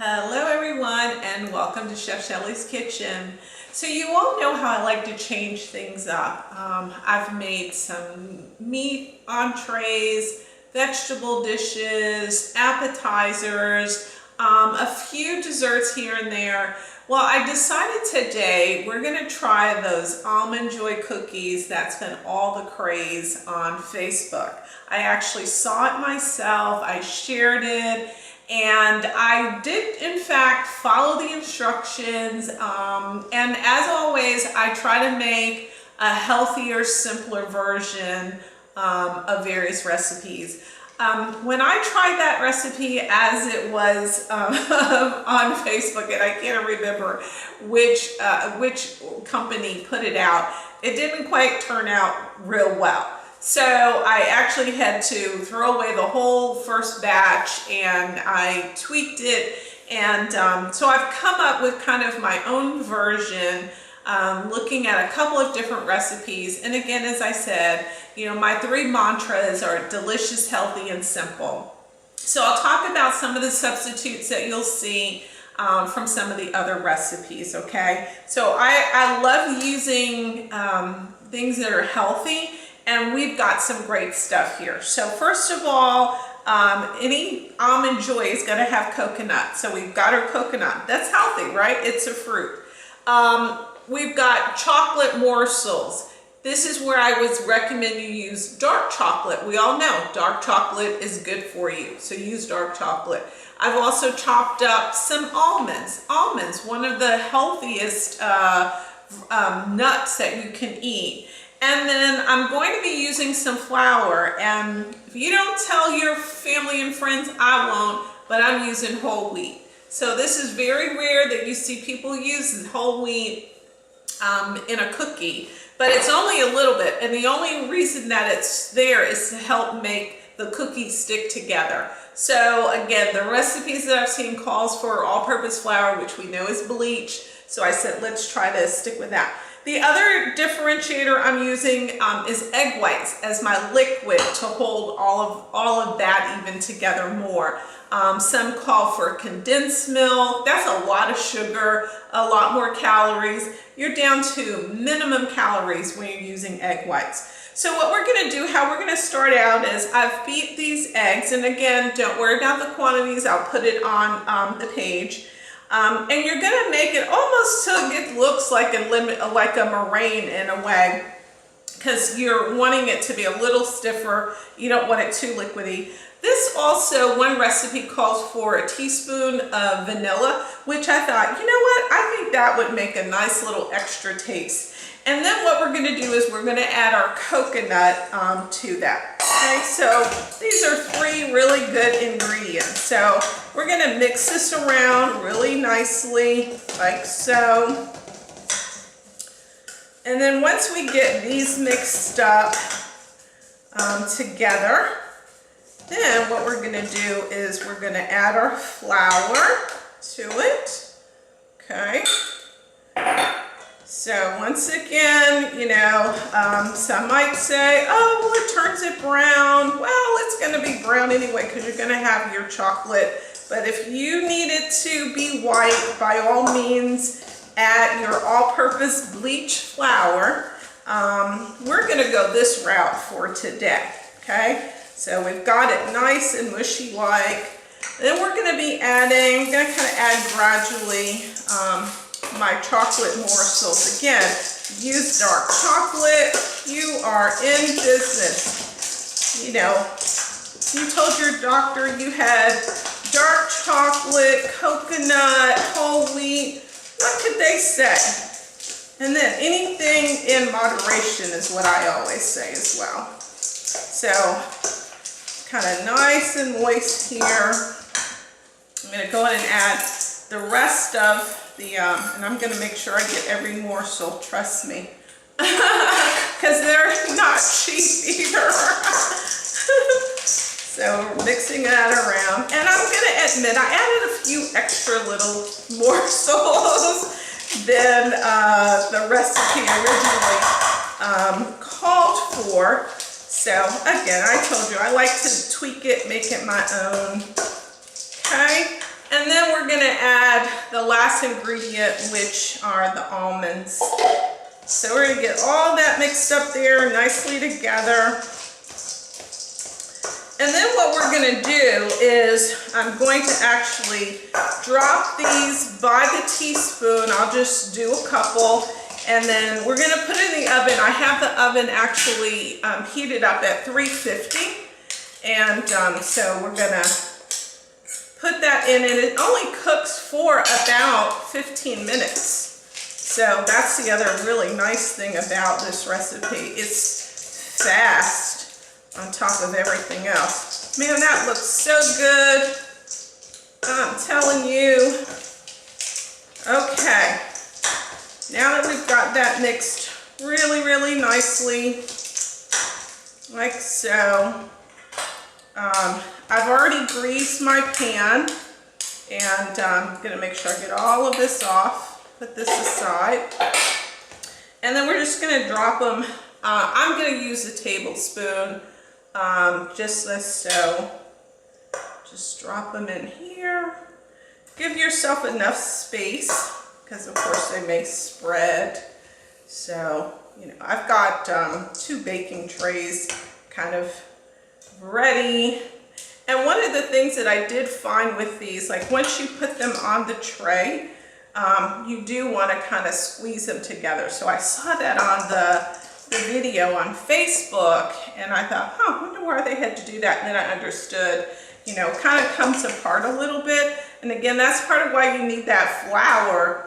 Hello everyone and welcome to Chef Shelley's Kitchen. So you all know how I like to change things up. I've made some meat entrees, vegetable dishes, appetizers, a few desserts here and there. Well, I decided today we're going to try those Almond Joy cookies that's been all the craze on Facebook. I actually saw it myself, I shared it, and I did in fact follow the instructions, and as always I try to make a healthier, simpler version of various recipes. When I tried that recipe as it was on Facebook, and I can't remember which company put it out, it didn't quite turn out real well. So I actually had to throw away the whole first batch and I tweaked it, and so I've come up with kind of my own version, looking at a couple of different recipes. And again, as I said, you know, my three mantras are delicious, healthy, and simple. So I'll talk about some of the substitutes that you'll see from some of the other recipes, okay? So I love using things that are healthy, and we've got some great stuff here. So first of all, any Almond Joy is gonna have coconut. So we've got our coconut. That's healthy, right? It's a fruit. We've got chocolate morsels. This is where I would recommend you use dark chocolate. We all know dark chocolate is good for you, so use dark chocolate. I've also chopped up some almonds. Almonds, one of the healthiest nuts that you can eat. And then I'm going to be using some flour, and if you don't tell your family and friends, I won't, but I'm using whole wheat. So this is very rare that you see people use whole wheat in a cookie, but it's only a little bit, and the only reason that it's there is to help make the cookie stick together. So again, the recipes that I've seen calls for all-purpose flour, which we know is bleach, so I said let's try to stick with that. The other differentiator I'm using is egg whites as my liquid to hold all of that even together more. Some call for condensed milk. That's a lot of sugar, a lot more calories. You're down to minimum calories when you're using egg whites. So what we're going to do, how we're going to start out is I've beat these eggs, and again, don't worry about the quantities. I'll put it on the page. And you're going to make it almost so it looks like a meringue in a way, because you're wanting it to be a little stiffer. You don't want it too liquidy. This also, one recipe calls for a teaspoon of vanilla, which I thought, you know what, I think that would make a nice little extra taste. And then what we're going to do is we're going to add our coconut to that. Okay, so these are three really good ingredients. So we're going to mix this around really nicely, like so. And then once we get these mixed up together, then what we're going to do is we're going to add our flour to it. Okay. So once again, you know, some might say, oh, well, it turns it brown. Well, it's going to be brown anyway because you're going to have your chocolate. But if you need it to be white, by all means, add your all-purpose bleach flour. We're going to go this route for today, okay? So we've got it nice and mushy-like. Then we're going to be adding, I'm going to kind of add gradually my chocolate morsels. Again, use dark chocolate. You are in business. You know, you told your doctor you had dark chocolate, coconut, whole wheat. What could they say? And then anything in moderation is what I always say as well. So, kind of nice and moist here. I'm going to go ahead and add the rest of the, and I'm going to make sure I get every morsel, trust me, because they're not cheap either. So we're mixing that around, and I'm going to admit I added a few extra little morsels than the recipe originally called for. So again, I told you I like to tweak it, make it my own. Okay, And then we're going to add the last ingredient, which are the almonds. So we're going to get all that mixed up there nicely together. And then what we're going to do is I'm going to actually drop these by the teaspoon. I'll just do a couple. And then we're going to put it in the oven. I have the oven actually heated up at 350. And so we're going to put that in, and it only cooks for about 15 minutes. So that's the other really nice thing about this recipe. It's fast on top of everything else. Man, that looks so good. I'm telling you. Okay. Now that we've got that mixed really, really nicely, like so, I've already greased my pan, and I'm going to make sure I get all of this off, put this aside, and then we're just going to drop them. I'm going to use a tablespoon, just like so. Just drop them in here. Give yourself enough space, because of course they may spread. So, you know, I've got 2 baking trays kind of ready. And one of the things that I did find with these, like once you put them on the tray, you do want to kind of squeeze them together. So I saw that on the video on Facebook, and I thought, I wonder why they had to do that. And then I understood, you know, it kind of comes apart a little bit. And again, that's part of why you need that flour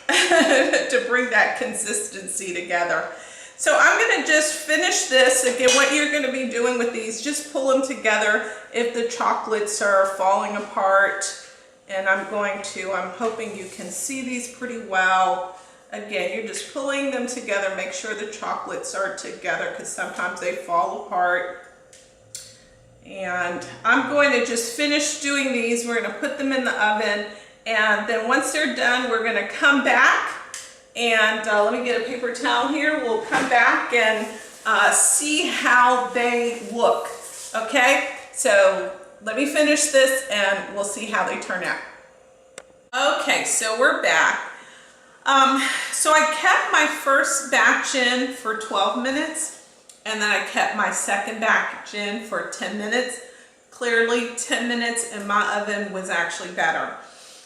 to bring that consistency together. So I'm going to just finish this. Again, what you're going to be doing with these, just pull them together if the chocolates are falling apart. And I'm hoping you can see these pretty well. Again, you're just pulling them together. Make sure the chocolates are together, because sometimes they fall apart. And I'm going to just finish doing these. We're going to put them in the oven. And then once they're done, we're going to come back. And let me get a paper towel here. We'll come back and see how they look. Okay, so let me finish this and we'll see how they turn out. Okay, so we're back. So I kept my first batch in for 12 minutes, and then I kept my second batch in for 10 minutes. Clearly 10 minutes in my oven was actually better.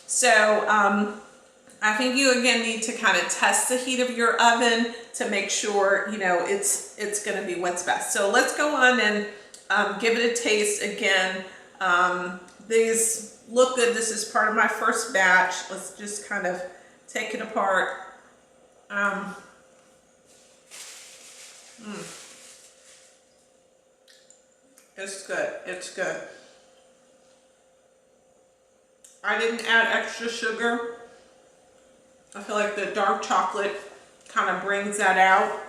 So I think you again need to kind of test the heat of your oven to make sure, you know, it's going to be what's best. So let's go on and give it a taste again. These look good. This is part of my first batch. Let's just kind of take it apart. It's good. It's good. I didn't add extra sugar. I feel like the dark chocolate kind of brings that out.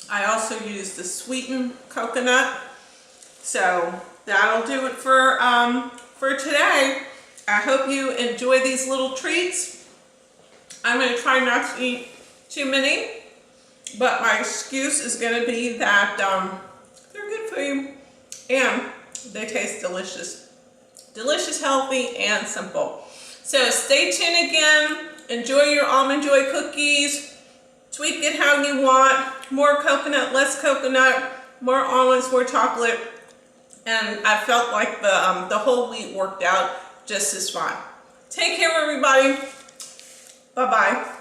I also used the sweetened coconut. So that'll do it for today. I hope you enjoy these little treats. I'm going to try not to eat too many, but my excuse is going to be that they're good for you and they taste delicious. Delicious, healthy, and simple. So stay tuned again. Enjoy your Almond Joy cookies. Tweak it how you want. More coconut, less coconut, more almonds, more chocolate. And I felt like the whole wheat worked out just as fine. Take care, everybody. Bye-bye.